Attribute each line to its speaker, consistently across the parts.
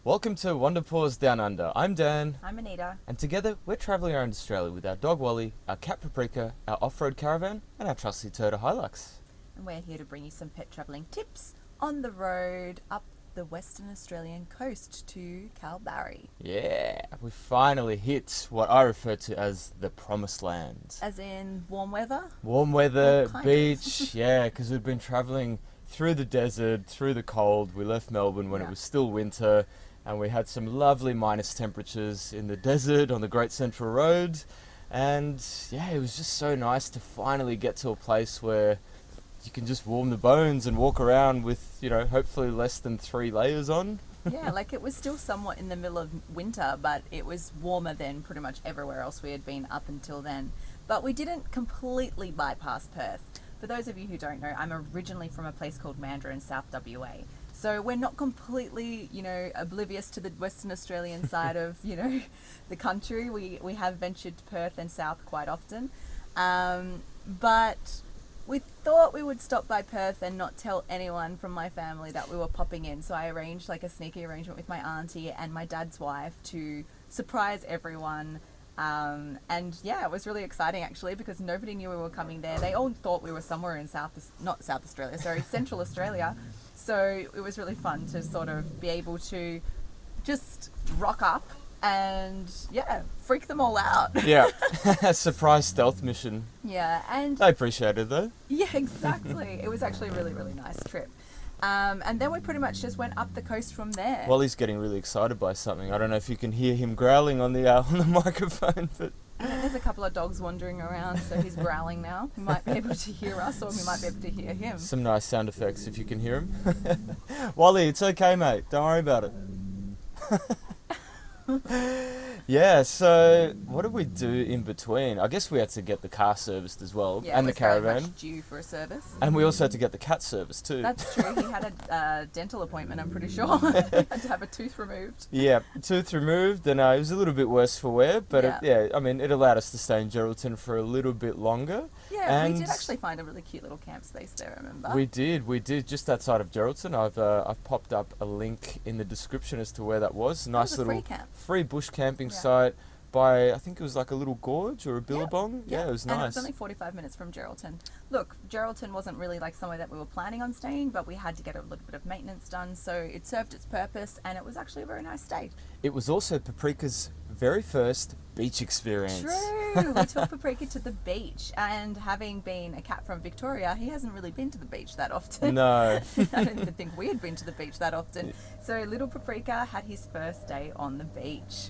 Speaker 1: Welcome to Wonder Paws Down Under. I'm Dan,
Speaker 2: I'm Anita.
Speaker 1: and together we're travelling around Australia with our dog Wally, our cat Paprika, our off-road caravan, and our trusty turtle Hilux.
Speaker 2: And we're here to bring you some pet travelling tips on the road up the Western Australian coast to Kalbarri.
Speaker 1: Yeah, we finally hit what I refer to as the promised land.
Speaker 2: As in warm weather?
Speaker 1: Warm weather,
Speaker 2: kind of.
Speaker 1: beach, yeah, because we've been travelling through the desert, through the cold. We left Melbourne when it was still winter, and we had some lovely minus temperatures in the desert on the Great Central Road. And yeah, it was just so nice to finally get to a place where you can just warm the bones and walk around with, hopefully less than 3 layers on.
Speaker 2: Yeah, like it was still somewhat in the middle of winter, but it was warmer than pretty much everywhere else we had been up until then. But we didn't completely bypass Perth. For those of you who don't know, I'm originally from a place called Mandurah in South WA. So we're not completely, oblivious to the Western Australian side of, the country. We have ventured to Perth and south quite often. But we thought we would stop by Perth and not tell anyone from my family that we were popping in. So I arranged like a sneaky arrangement with my auntie and my dad's wife to surprise everyone. And yeah, it was really exciting actually because nobody knew we were coming there. They all thought we were somewhere in Central Australia. So it was really fun to sort of be able to just rock up and freak them all out.
Speaker 1: Yeah, surprise stealth mission.
Speaker 2: Yeah, and
Speaker 1: They appreciate it though.
Speaker 2: yeah, exactly. It was actually a really, really nice trip. And then we pretty much just went up the coast from there.
Speaker 1: Wally's getting really excited by something. I don't know if you can hear him growling on the microphone, but
Speaker 2: There's a couple of dogs wandering around, so he's growling now. He might be able to hear us, or we might be able to hear him.
Speaker 1: some nice sound effects if you can hear him. Wally, it's okay, mate. Don't worry about it. Yeah, so what did we do in between? I guess we had to get the car serviced as well,
Speaker 2: Yeah,
Speaker 1: and
Speaker 2: it
Speaker 1: the
Speaker 2: was very
Speaker 1: caravan.
Speaker 2: much due for a service.
Speaker 1: And we also had to get the cat serviced too.
Speaker 2: That's true. He had a dental appointment, I'm pretty sure. He had to have a tooth removed.
Speaker 1: Yeah, tooth removed, and it was a little bit worse for wear, but it allowed us to stay in Geraldton for a little bit longer.
Speaker 2: Yeah,
Speaker 1: And
Speaker 2: we did actually find a really cute little camp space there, remember?
Speaker 1: We did, just outside of Geraldton. I've popped up a link in the description as to where that was. Nice
Speaker 2: was a
Speaker 1: little
Speaker 2: free camp.
Speaker 1: free bush camping site by, I think it was like a little gorge or a billabong. Yeah, it was nice.
Speaker 2: And it was only 45 minutes from Geraldton. Look, Geraldton wasn't really like somewhere that we were planning on staying, but we had to get a little bit of maintenance done, so it served its purpose, and it was actually a very nice stay.
Speaker 1: It was also Paprika's very first beach experience.
Speaker 2: True. We took Paprika to the beach, and having been a cat from Victoria, he hasn't really been to the beach that often.
Speaker 1: No.
Speaker 2: I don't even think we had been to the beach that often. So little Paprika had his first day on the beach.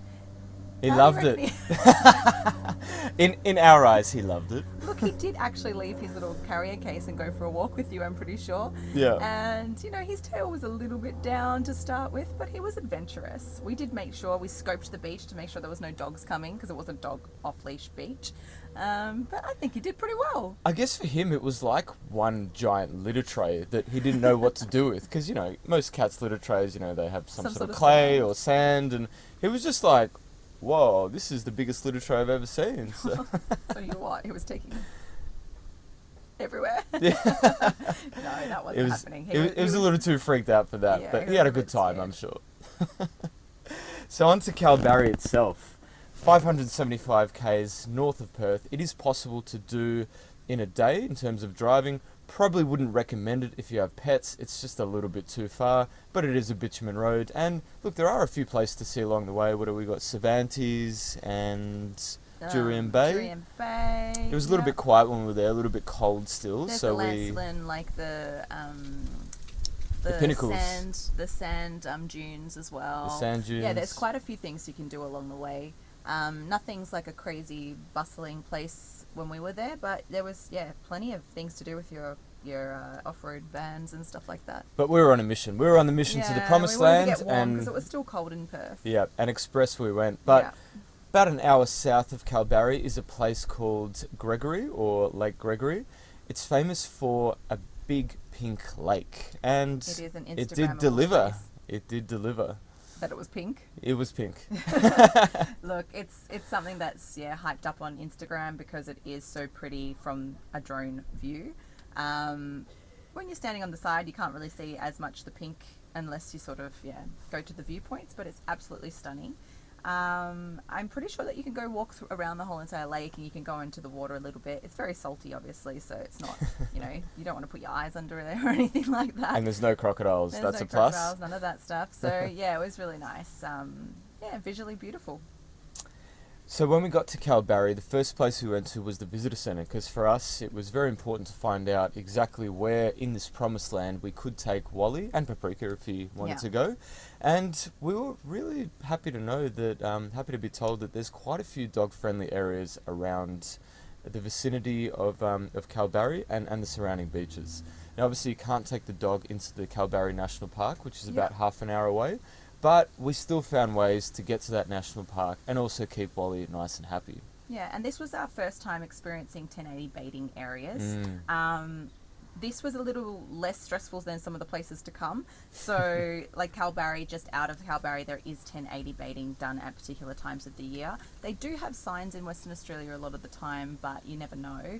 Speaker 1: He
Speaker 2: How do
Speaker 1: loved
Speaker 2: you
Speaker 1: it.
Speaker 2: reckon
Speaker 1: In our eyes, he loved it.
Speaker 2: Look, he did actually leave his little carrier case and go for a walk with you, I'm pretty sure.
Speaker 1: Yeah.
Speaker 2: And, his tail was a little bit down to start with, but he was adventurous. We did make sure we scoped the beach to make sure there was no dogs coming because it was a dog off-leash beach. But I think he did pretty well.
Speaker 1: I guess for him it was like one giant litter tray that he didn't know what to do with because, most cats' litter trays, they have some sort of clay or sand, and he was just like, whoa, this is the biggest litter tray I've ever seen. So,
Speaker 2: So you know what? He was taking everywhere.
Speaker 1: yeah.
Speaker 2: No, that wasn't happening.
Speaker 1: It was a little too freaked out for that,
Speaker 2: Yeah,
Speaker 1: but
Speaker 2: he
Speaker 1: he had a
Speaker 2: was a
Speaker 1: good
Speaker 2: bit
Speaker 1: time,
Speaker 2: scared.
Speaker 1: I'm sure. So on to Kalbarri itself. 575 k's north of Perth. It is possible to do in a day in terms of driving. Probably wouldn't recommend it if you have pets. It's just a little bit too far, but it is a bitumen road. And look, there are a few places to see along the way. What do we got? Cervantes and Jurien Bay.
Speaker 2: Jurien Bay.
Speaker 1: It was a little bit quiet when we were there, a little bit cold still.
Speaker 2: There's
Speaker 1: so
Speaker 2: the Lancelin, like the
Speaker 1: pinnacles.
Speaker 2: the sand dunes as well.
Speaker 1: The sand dunes.
Speaker 2: Yeah, there's quite a few things you can do along the way. Nothing's like a crazy bustling place when we were there, but there was plenty of things to do with your off-road vans and stuff like that.
Speaker 1: But we were on a mission. We were on the mission to the promised
Speaker 2: we wanted
Speaker 1: land,
Speaker 2: to get warm
Speaker 1: and
Speaker 2: because it was still cold in Perth.
Speaker 1: yeah, and express we went. But
Speaker 2: Yeah.
Speaker 1: about an hour south of Kalbarri is a place called Gregory, or Lake Gregory. It's famous for a big pink lake, and
Speaker 2: It is an
Speaker 1: it did
Speaker 2: Instagrammable
Speaker 1: deliver.
Speaker 2: space.
Speaker 1: It did deliver.
Speaker 2: That it was pink.
Speaker 1: It was pink.
Speaker 2: Look, it's something that's hyped up on Instagram because it is so pretty from a drone view. When you're standing on the side, you can't really see as much the pink unless you sort of go to the viewpoints, but it's absolutely stunning. I'm pretty sure that you can go walk around the whole entire lake, and you can go into the water a little bit. It's very salty, obviously, so it's not, you don't want to put your eyes under there or anything like that.
Speaker 1: And there's no crocodiles.
Speaker 2: There's
Speaker 1: That's
Speaker 2: no
Speaker 1: a plus.
Speaker 2: crocodiles, none of that stuff. So yeah, it was really nice. Visually beautiful.
Speaker 1: So when we got to Kalbarri, the first place we went to was the visitor centre, because for us it was very important to find out exactly where in this promised land we could take Wally and Paprika if he wanted to go. And we were really happy to know that, happy to be told that there's quite a few dog-friendly areas around the vicinity of Kalbarri and the surrounding beaches. Now obviously you can't take the dog into the Kalbarri National Park, which is about half an hour away. But we still found ways to get to that national park and also keep Wally nice and happy.
Speaker 2: Yeah, and this was our first time experiencing 1080 baiting areas. This was a little less stressful than some of the places to come. So, like Kalbarri, just out of Kalbarri, there is 1080 baiting done at particular times of the year. They do have signs in Western Australia a lot of the time, but you never know.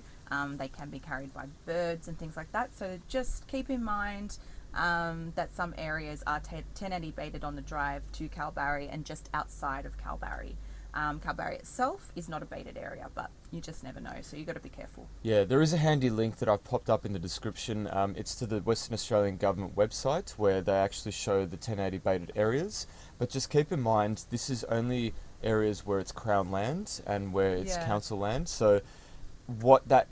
Speaker 2: They can be carried by birds and things like that. So just keep in mind that some areas are 1080 baited on the drive to Kalbarri and just outside of Kalbarri. Kalbarri itself is not a baited area, but you just never know, so you've got to be careful.
Speaker 1: Yeah, there is a handy link that I've popped up in the description. It's to the Western Australian Government website where they actually show the 1080 baited areas. But just keep in mind, this is only areas where it's Crown land and where it's council land. So what that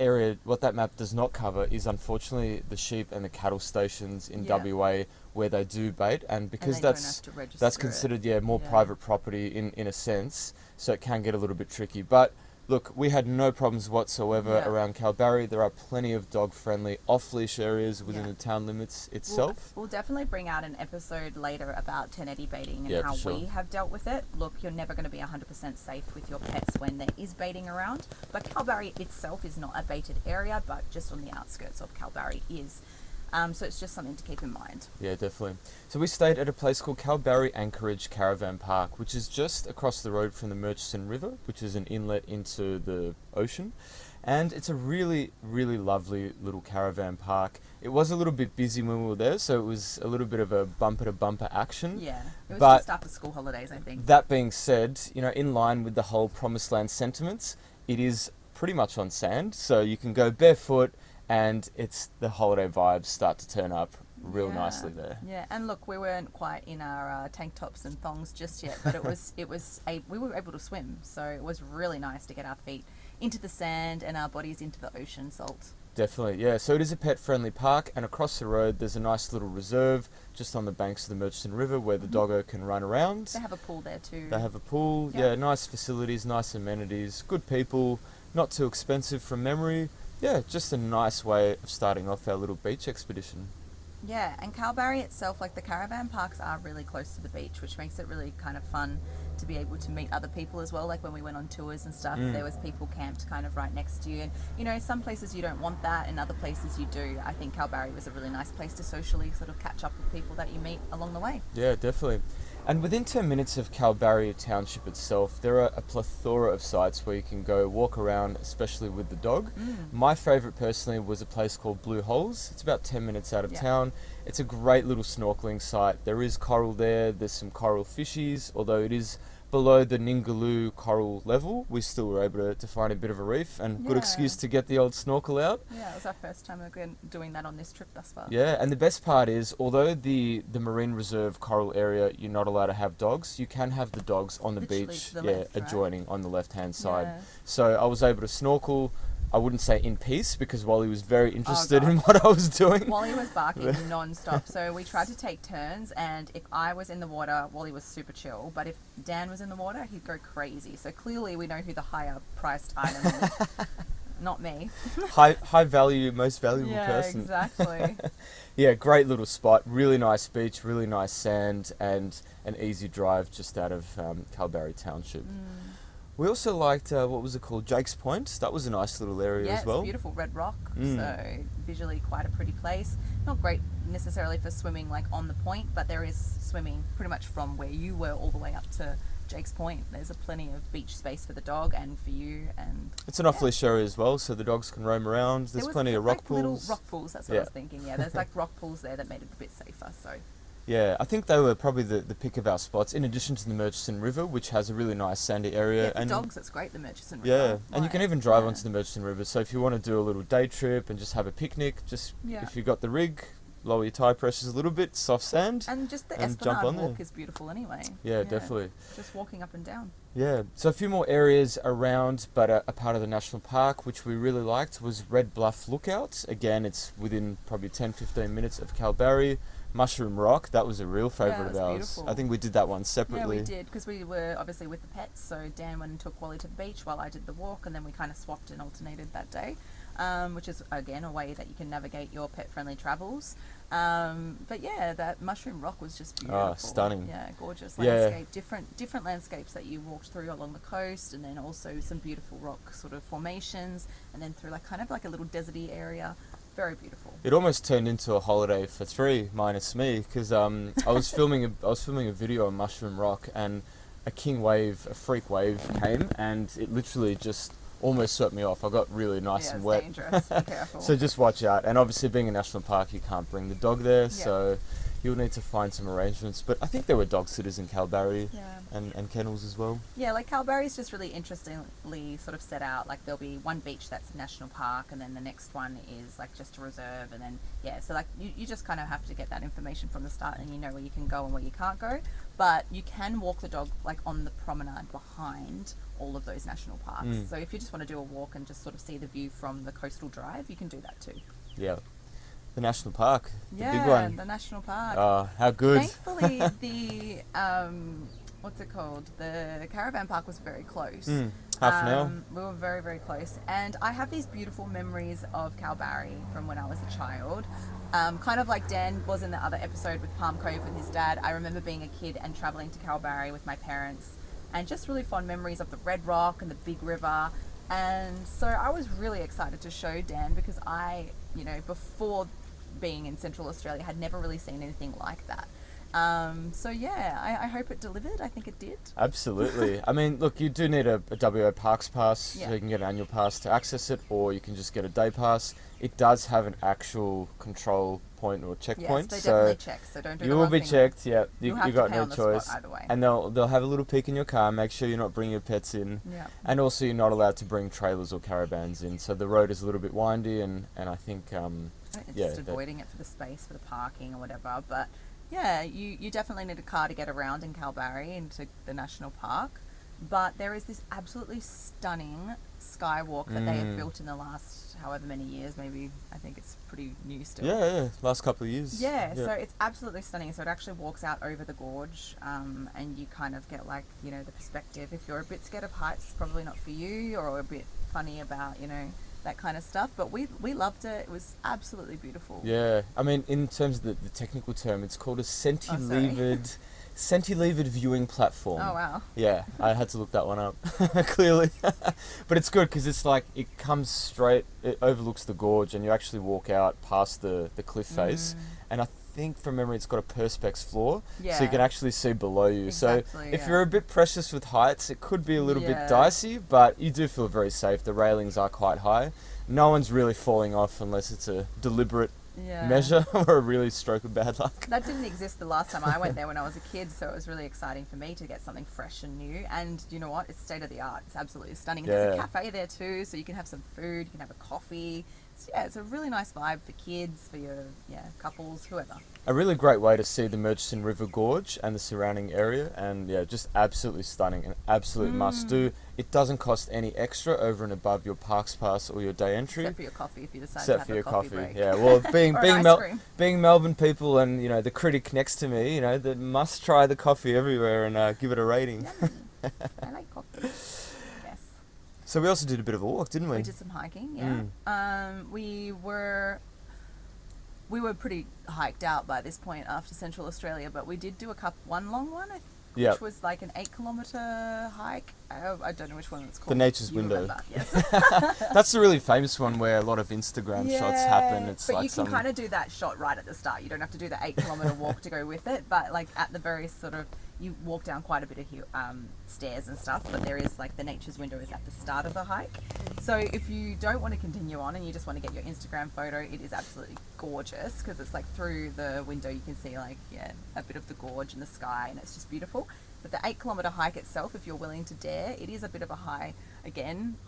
Speaker 1: map does not cover is unfortunately the sheep and the cattle stations in WA where they do bait, and because that's considered more private property in a sense, so it can get a little bit tricky. But look, we had no problems whatsoever around Kalbarri. There are plenty of dog-friendly off-leash areas within the town limits itself.
Speaker 2: We'll definitely bring out an episode later about 1080 baiting and how we have dealt with it. Look, you're never going to be 100% safe with your pets when there is baiting around, but Kalbarri itself is not a baited area, but just on the outskirts of Kalbarri is. So it's just something to keep in mind. Yeah,
Speaker 1: definitely. So we stayed at a place called Kalbarri Anchorage Caravan Park, which is just across the road from the Murchison River, which is an inlet into the ocean. And it's a really, really lovely little caravan park. It was a little bit busy when we were there, so it was a little bit of a bumper-to-bumper action.
Speaker 2: Yeah, it was just after school holidays, I think.
Speaker 1: That being said, in line with the whole Promised Land sentiments, it is pretty much on sand, so you can go barefoot, and it's the holiday vibes start to turn up real nicely there.
Speaker 2: Yeah, and look, we weren't quite in our tank tops and thongs just yet, but we were able to swim, so it was really nice to get our feet into the sand and our bodies into the ocean salt.
Speaker 1: Definitely, yeah. So it is a pet-friendly park, and across the road there's a nice little reserve just on the banks of the Murchison River where the doggo can run around.
Speaker 2: They have a pool there too.
Speaker 1: They have a pool, nice facilities, nice amenities, good people, not too expensive from memory. Yeah, just a nice way of starting off our little beach expedition.
Speaker 2: Yeah, and Kalbarri itself, like the caravan parks are really close to the beach, which makes it really kind of fun to be able to meet other people as well. Like when we went on tours and stuff, there was people camped kind of right next to you. And, some places you don't want that and other places you do. I think Kalbarri was a really nice place to socially sort of catch up with people that you meet along the way.
Speaker 1: Yeah, definitely. And within 10 minutes of Kalbarri Township itself, there are a plethora of sites where you can go walk around, especially with the dog. My favourite personally was a place called Blue Holes. It's about 10 minutes out of town. It's a great little snorkelling site. There is coral there, there's some coral fishies, although it is below the Ningaloo coral level. We still were able to find a bit of a reef and good excuse to get the old snorkel out.
Speaker 2: Yeah, it was our first time doing that on this trip thus far.
Speaker 1: Yeah, and the best part is, although the marine reserve coral area, you're not allowed to have dogs, you can have the dogs on the beach, adjoining on the left-hand side. So I was able to snorkel, I wouldn't say in peace, because Wally was very interested in what I was doing.
Speaker 2: Wally was barking non-stop, so we tried to take turns, and if I was in the water, Wally was super chill, but if Dan was in the water, he'd go crazy. So clearly we know who the higher priced item is. Not me.
Speaker 1: High value, most valuable person.
Speaker 2: Yeah, exactly.
Speaker 1: Yeah, great little spot, really nice beach, really nice sand, and an easy drive just out of Kalbarri Township. We also liked, what was it called, Jake's Point. That was a nice little area as well.
Speaker 2: Yeah, it's beautiful red rock, so visually quite a pretty place. Not great necessarily for swimming like on the point, but there is swimming pretty much from where you were all the way up to Jake's Point. There's plenty of beach space for the dog and for you. And
Speaker 1: it's an off-leash area as well, so the dogs can roam around. There's plenty of rock pools.
Speaker 2: Little rock pools, that's what I was thinking. Yeah, there's like rock pools there that made it a bit safer. So
Speaker 1: Yeah, I think they were probably the pick of our spots, in addition to the Murchison River, which has a really nice sandy area.
Speaker 2: Yeah, for
Speaker 1: and
Speaker 2: dogs, it's great, the Murchison River.
Speaker 1: Yeah, and you can even drive
Speaker 2: yeah.
Speaker 1: onto the Murchison River. So if you want to do a little day trip and just have a picnic, just
Speaker 2: Yeah.
Speaker 1: if you've got the rig, lower your tyre pressures a little bit, soft sand.
Speaker 2: And just the
Speaker 1: and jump
Speaker 2: Esplanade
Speaker 1: on
Speaker 2: walk
Speaker 1: there.
Speaker 2: is beautiful anyway.
Speaker 1: Yeah, definitely.
Speaker 2: Just walking up and down.
Speaker 1: Yeah, so a few more areas around, but a part of the national park which we really liked was Red Bluff Lookout. Again, it's within probably 10-15 minutes of Kalbarri. Mushroom Rock, that was a real favourite of
Speaker 2: that's
Speaker 1: ours.
Speaker 2: beautiful.
Speaker 1: I think we did that one separately.
Speaker 2: Yeah, we did, because we were obviously with the pets, so Dan went and took Wally to the beach while I did the walk, and then we kind of swapped and alternated that day, which is, again, a way that you can navigate your pet-friendly travels. But yeah, that Mushroom Rock was just beautiful.
Speaker 1: Oh, stunning.
Speaker 2: Yeah, gorgeous
Speaker 1: Yeah.
Speaker 2: landscape, different landscapes that you walked through along the coast, and then also some beautiful rock sort of formations, and then through like kind of like a little deserty area. Very beautiful.
Speaker 1: It almost turned into a holiday for three, minus me, because I was filming a video on Mushroom Rock, and a freak wave came, and it literally just almost swept me off. I got really nice
Speaker 2: Yeah,
Speaker 1: and
Speaker 2: it's
Speaker 1: wet.
Speaker 2: dangerous. Be careful.
Speaker 1: So just watch out. And obviously, being a national park, you can't bring the dog there, so you'll need to find some arrangements. But I think there were dog sitters in Kalbarri and kennels as well.
Speaker 2: Yeah, like Kalbarri's just really interestingly sort of set out. Like there'll be one beach that's a national park, and then the next one is like just a reserve, and then so like you just kind of have to get that information from the start, and you know where you can go and where you can't go. But you can walk the dog like on the promenade behind all of those national parks. So if you just want to do a walk and just sort of see the view from the coastal drive, you can do that too.
Speaker 1: Yeah. The national park, the
Speaker 2: Yeah,
Speaker 1: big one.
Speaker 2: the national park.
Speaker 1: Oh, how good.
Speaker 2: Thankfully, the what's it called? The Caravan park was very close.
Speaker 1: Half an hour.
Speaker 2: We were very, very close. And I have these beautiful memories of Kalbarri from when I was a child. Kind of like Dan was in the other episode with Palm Cove with his dad. I remember being a kid and traveling to Kalbarri with my parents, and just really fond memories of the Red Rock and the Big River. And so I was really excited to show Dan, because I, before being in Central Australia, had never really seen anything like that. So yeah, I hope it delivered. I think it did.
Speaker 1: Absolutely. I mean, look, you do need a WA Parks pass, so
Speaker 2: Yeah.
Speaker 1: you can get an annual pass to access it, or you can just get a day pass. It does have an actual control point or checkpoint,
Speaker 2: Yes, they
Speaker 1: so
Speaker 2: definitely check. So don't do
Speaker 1: you
Speaker 2: the
Speaker 1: will
Speaker 2: wrong
Speaker 1: be
Speaker 2: thing.
Speaker 1: checked. Yeah,
Speaker 2: You'll
Speaker 1: you
Speaker 2: have
Speaker 1: got
Speaker 2: to pay
Speaker 1: no
Speaker 2: on the spot
Speaker 1: choice.
Speaker 2: either way.
Speaker 1: And they'll have a little peek in your car, make sure you're not bringing your pets in.
Speaker 2: Yeah.
Speaker 1: And also, you're not allowed to bring trailers or caravans in. So the road is a little bit windy, and I think
Speaker 2: Just avoiding it for the space, for the parking or whatever. But yeah, you definitely need a car to get around in Kalbarri into the national park. But there is this absolutely stunning skywalk that they have built in the last however many years. Maybe, I think it's pretty new still.
Speaker 1: yeah, last couple of years.
Speaker 2: Yeah, so it's absolutely stunning. So it actually walks out over the gorge, and you kind of get like, the perspective. If you're a bit scared of heights, it's probably not for you, or a bit funny about, that kind of stuff. But we loved it. It was absolutely beautiful.
Speaker 1: Yeah, I mean, in terms of the technical term, it's called a centilevered viewing platform.
Speaker 2: Oh, wow.
Speaker 1: Yeah, I had to look that one up, clearly. But it's good because it's like, it comes straight, it overlooks the gorge, and you actually walk out past the cliff face. And I think from memory it's got a perspex floor, so you
Speaker 2: Yeah.
Speaker 1: can actually see below you.
Speaker 2: Exactly,
Speaker 1: so if
Speaker 2: yeah.
Speaker 1: you're a bit precious with heights, it could be a little bit
Speaker 2: Yeah.
Speaker 1: dicey, but you do feel very safe. The railings are quite high. No one's really falling off unless it's a deliberate
Speaker 2: Yeah.
Speaker 1: measure or a really stroke of bad luck.
Speaker 2: That didn't exist the last time I went there when I was a kid, so it was really exciting for me to get something fresh and new. And you know what? It's state of the art. It's absolutely stunning. There's a
Speaker 1: Yeah.
Speaker 2: cafe there too, so you can have some food, you can have a coffee. So, yeah, it's a really nice vibe for kids, for your couples, whoever.
Speaker 1: A really great way to see the Murchison River Gorge and the surrounding area, and just absolutely stunning, an absolute must do. It doesn't cost any extra over and above your parks pass or your day entry.
Speaker 2: Except for your coffee if you decide to
Speaker 1: Except
Speaker 2: have
Speaker 1: for
Speaker 2: a
Speaker 1: your
Speaker 2: coffee
Speaker 1: coffee.
Speaker 2: break.
Speaker 1: Yeah, well, being
Speaker 2: Or
Speaker 1: being
Speaker 2: an ice cream.
Speaker 1: being Melbourne people, and the critic next to me, they must try the coffee everywhere and give it a rating.
Speaker 2: Yummy. I like coffee. Yes.
Speaker 1: So we also did a bit of a walk, didn't we?
Speaker 2: We did some hiking, yeah. We were pretty hiked out by this point after Central Australia, but we did do one long one,
Speaker 1: Yep.
Speaker 2: which was like an 8-kilometre hike. I don't know which one it's called.
Speaker 1: The Nature's
Speaker 2: You
Speaker 1: Window.
Speaker 2: remember, Yes.
Speaker 1: That's a really famous one where a lot of Instagram shots happen. It's
Speaker 2: but
Speaker 1: like
Speaker 2: you can kind of do that shot right at the start. You don't have to do the 8-kilometre walk to go with it, but like at the very sort of, you walk down quite a bit of stairs and stuff, but there is like the nature's window is at the start of the hike. So if you don't want to continue on and you just want to get your Instagram photo, it is absolutely gorgeous because it's like through the window you can see like, yeah, a bit of the gorge and the sky, and it's just beautiful. But the 8-kilometre hike itself, if you're willing to dare, it is a bit of a high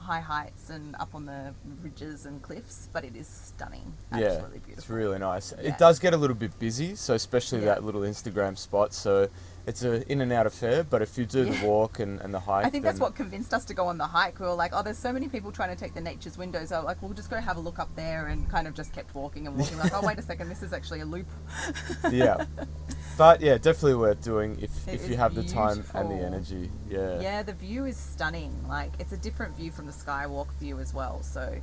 Speaker 2: heights and up on the ridges and cliffs, but it is stunning. Absolutely beautiful.
Speaker 1: It's really nice.
Speaker 2: Yeah.
Speaker 1: It does get a little bit busy, so especially
Speaker 2: Yeah.
Speaker 1: that little Instagram spot, so it's a in and out affair, but if you do the walk and the hike,
Speaker 2: I think that's what convinced us to go on the hike. We were like, oh, there's so many people trying to take the nature's windows. So like, we'll just go have a look up there, and kind of just kept walking and walking. Like, oh, wait a second, this is actually a loop.
Speaker 1: Yeah. But yeah, definitely worth doing if
Speaker 2: It
Speaker 1: you
Speaker 2: is
Speaker 1: have the time and the
Speaker 2: beautiful.
Speaker 1: energy. Yeah.
Speaker 2: Yeah, the view is stunning. Like, it's a different view from the Skywalk view as well. So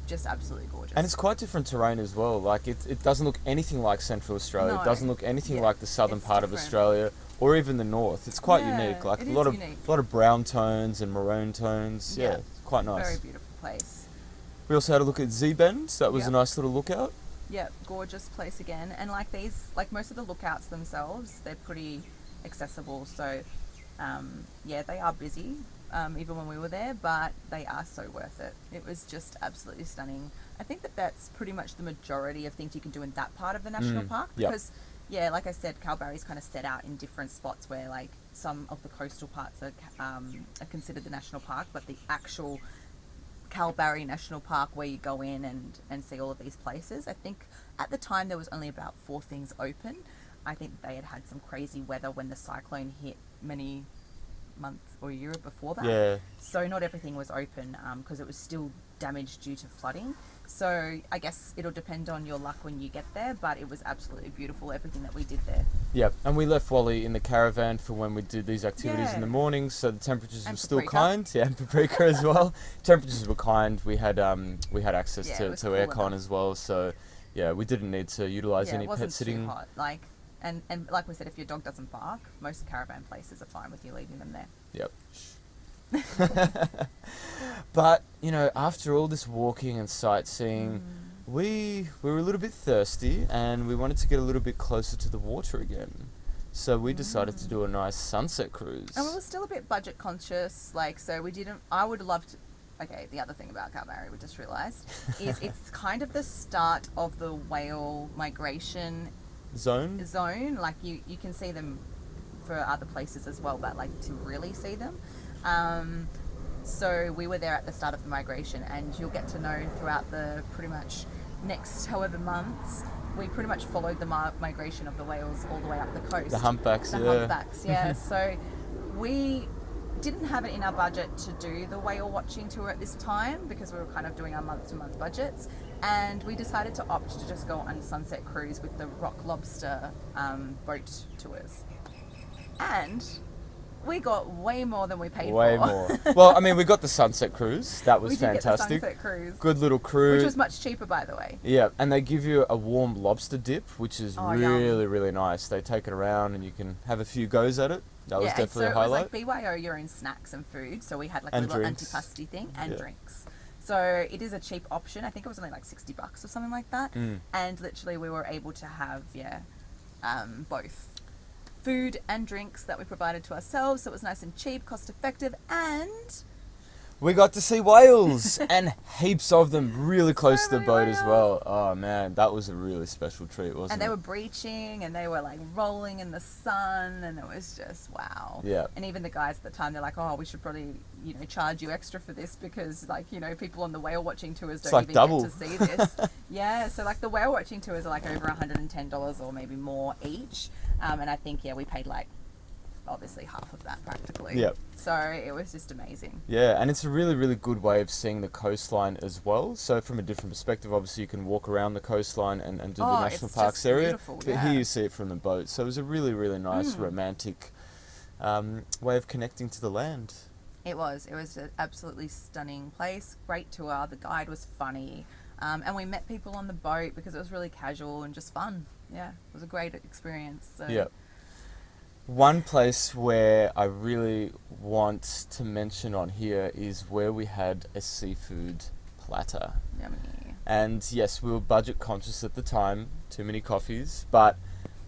Speaker 2: just absolutely gorgeous.
Speaker 1: And it's quite different terrain as well. Like it doesn't look anything like Central Australia.
Speaker 2: No.
Speaker 1: It doesn't look anything
Speaker 2: Yeah,
Speaker 1: like the southern
Speaker 2: it's
Speaker 1: part of
Speaker 2: different.
Speaker 1: Australia or even the north. It's quite
Speaker 2: Yeah,
Speaker 1: unique. Like
Speaker 2: it
Speaker 1: a
Speaker 2: is
Speaker 1: lot of
Speaker 2: unique.
Speaker 1: brown tones and maroon tones. Yeah,
Speaker 2: Yeah.
Speaker 1: it's quite nice.
Speaker 2: Very beautiful place.
Speaker 1: We also had a look at Z Bend. So that was a
Speaker 2: Yep.
Speaker 1: nice little lookout.
Speaker 2: Yeah, gorgeous place again. And like these, like most of the lookouts themselves, they're pretty accessible. So, yeah, they are busy, even when we were there, but they are so worth it. It was just absolutely stunning. I think that that's pretty much the majority of things you can do in that part of the national park
Speaker 1: yep.
Speaker 2: because, yeah, like I said, Kalbarri's kind of set out in different spots where like some of the coastal parts are considered the national park, but the actual Kalbarri National Park where you go in and see all of these places. I think at the time there was only about 4 things open. I think they had some crazy weather when the cyclone hit many months or a year before that.
Speaker 1: Yeah.
Speaker 2: So not everything was open because it was still damaged due to flooding. So I guess it'll depend on your luck when you get there, but it was absolutely beautiful, everything that we did there.
Speaker 1: Yep. And we left Wally in the caravan for when we did these activities in the
Speaker 2: Yeah.
Speaker 1: morning, so the temperatures
Speaker 2: And
Speaker 1: were still
Speaker 2: Paprika.
Speaker 1: kind. Yeah, and Paprika as well. Temperatures were kind. We had access
Speaker 2: Yeah, it
Speaker 1: to
Speaker 2: was cool
Speaker 1: aircon
Speaker 2: enough.
Speaker 1: as well, so yeah, we didn't need to utilize
Speaker 2: Yeah,
Speaker 1: any
Speaker 2: it wasn't
Speaker 1: pet sitting.
Speaker 2: too hot. Like, and like we said, if your dog doesn't bark, most caravan places are fine with you leaving them there.
Speaker 1: Yep. But, you know, after all this walking and sightseeing, we were a little bit thirsty and we wanted to get a little bit closer to the water again. So we decided to do a nice sunset cruise.
Speaker 2: And we were still a bit budget conscious, like, so we didn't, I would love to, okay, the other thing about Kalbarri we just realised is it's kind of the start of the whale migration
Speaker 1: Zone?
Speaker 2: zone. Like, you can see them for other places as well, but like to really see them. So we were there at the start of the migration, and you'll get to know throughout the pretty much next however months, we pretty much followed the migration of the whales all the way up the coast.
Speaker 1: The humpbacks,
Speaker 2: The
Speaker 1: yeah.
Speaker 2: humpbacks, yeah. So we didn't have it in our budget to do the whale watching tour at this time because we were kind of doing our month-to-month budgets, and we decided to opt to just go on sunset cruise with the Rock Lobster boat tours. And we got way more than we paid
Speaker 1: Way
Speaker 2: for.
Speaker 1: more. Well, I mean, we got the sunset cruise. That was
Speaker 2: We did get the
Speaker 1: fantastic.
Speaker 2: sunset cruise,
Speaker 1: Good little cruise.
Speaker 2: which was much cheaper, by the way.
Speaker 1: Yeah, and they give you a warm lobster dip, which is
Speaker 2: Oh, yum.
Speaker 1: really, really nice. They take it around and you can have a few goes at it. That was
Speaker 2: Yeah,
Speaker 1: definitely
Speaker 2: so
Speaker 1: a highlight.
Speaker 2: it was like BYO your own snacks and food. So we had like
Speaker 1: And
Speaker 2: a little
Speaker 1: drinks.
Speaker 2: antipasti thing and
Speaker 1: Yeah.
Speaker 2: drinks. So it is a cheap option. I think it was only like $60 or something like that.
Speaker 1: Mm.
Speaker 2: And literally we were able to have, both food and drinks that we provided to ourselves. So it was nice and cheap, cost effective, and
Speaker 1: We got to see whales and heaps of them really close to the
Speaker 2: many
Speaker 1: boat as
Speaker 2: whales.
Speaker 1: well. Oh man, that was a really special treat, wasn't
Speaker 2: and
Speaker 1: it?
Speaker 2: they were breaching and they were like rolling in the sun, and it was just wow.
Speaker 1: Yeah.
Speaker 2: And even the guys at the time, they're like, oh, we should probably, charge you extra for this because like, people on the whale watching tours don't
Speaker 1: like
Speaker 2: even
Speaker 1: double.
Speaker 2: get to see this. Yeah, so like the whale watching tours are like over $110 or maybe more each. And I think, we paid like obviously half of that practically.
Speaker 1: Yep.
Speaker 2: So it was just amazing.
Speaker 1: Yeah, and it's a really, really good way of seeing the coastline as well. So from a different perspective, obviously you can walk around the coastline and do the
Speaker 2: Oh,
Speaker 1: national
Speaker 2: it's
Speaker 1: parks
Speaker 2: just
Speaker 1: area.
Speaker 2: beautiful,
Speaker 1: But
Speaker 2: yeah.
Speaker 1: here you see it from the boat. So it was a really, really nice romantic way of connecting to the land.
Speaker 2: It was an absolutely stunning place. Great tour. The guide was funny. And we met people on the boat because it was really casual and just fun. Yeah, it was a great experience. So.
Speaker 1: Yeah. One place where I really want to mention on here is where we had a seafood platter.
Speaker 2: Yummy.
Speaker 1: And yes, we were budget conscious at the time, too many coffees, but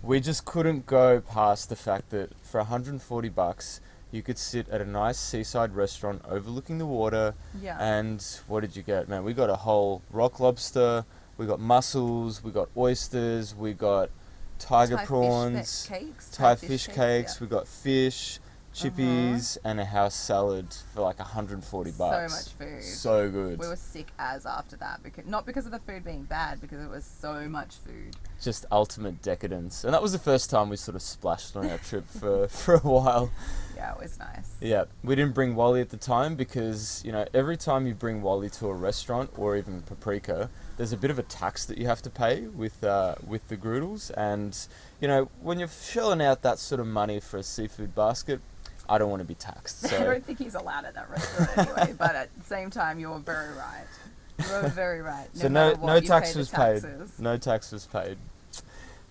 Speaker 1: We just couldn't go past the fact that for $140, you could sit at a nice seaside restaurant overlooking the water.
Speaker 2: Yeah.
Speaker 1: And what did you get, man? We got a whole rock lobster, we got mussels, we got oysters, we got tiger
Speaker 2: Thai
Speaker 1: prawns, Thai fish cakes, we got fish, chippies, and a house salad for like $140.
Speaker 2: So much food.
Speaker 1: So good.
Speaker 2: We were sick as after that, because not because of the food being bad, because it was so much food.
Speaker 1: Just ultimate decadence. And that was the first time we sort of splashed on our trip for a while.
Speaker 2: Yeah, it was nice.
Speaker 1: Yeah, we didn't bring Wally at the time because, you know, every time you bring Wally to a restaurant or even Paprika, there's a bit of a tax that you have to pay with the Groodles. And, you know, when you're shelling out that sort of money for a seafood basket, I don't want to be taxed. So.
Speaker 2: I don't think he's allowed at that restaurant anyway, but at the same time, you're very right. You were very right.
Speaker 1: So no tax was paid. No tax was paid.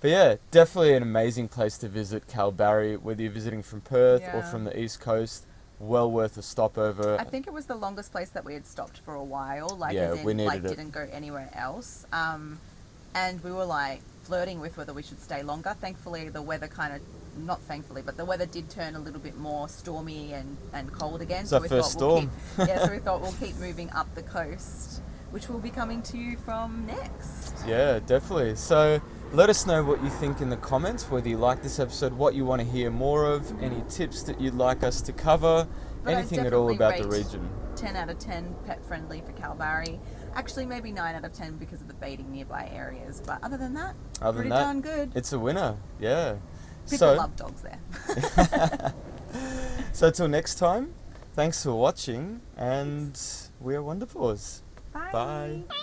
Speaker 1: But yeah, definitely an amazing place to visit, Kalbarri, whether you're visiting from Perth or from the East Coast. Well worth a stopover.
Speaker 2: I think it was the longest place that we had stopped for a while. Like,
Speaker 1: yeah,
Speaker 2: as in,
Speaker 1: we needed
Speaker 2: like,
Speaker 1: it.
Speaker 2: didn't go anywhere else. And we were like flirting with whether we should stay longer. Thankfully, the weather not thankfully, but the weather did turn a little bit more stormy and cold again.
Speaker 1: It's our first storm.
Speaker 2: So we thought we'll keep moving up the coast, which we'll be coming to you from next.
Speaker 1: Yeah, definitely. So let us know what you think in the comments, whether you like this episode, what you want to hear more of, any tips that you'd like us to cover,
Speaker 2: But
Speaker 1: anything at all about the region.
Speaker 2: 10 out of 10 pet friendly for Kalbarri. Actually, maybe 9 out of 10 because of the baiting nearby areas. But other than that, pretty darn good.
Speaker 1: It's a winner. Yeah.
Speaker 2: People love dogs there.
Speaker 1: So till next time, thanks for watching, and we are Wonderpaws.
Speaker 2: Bye.
Speaker 1: Bye.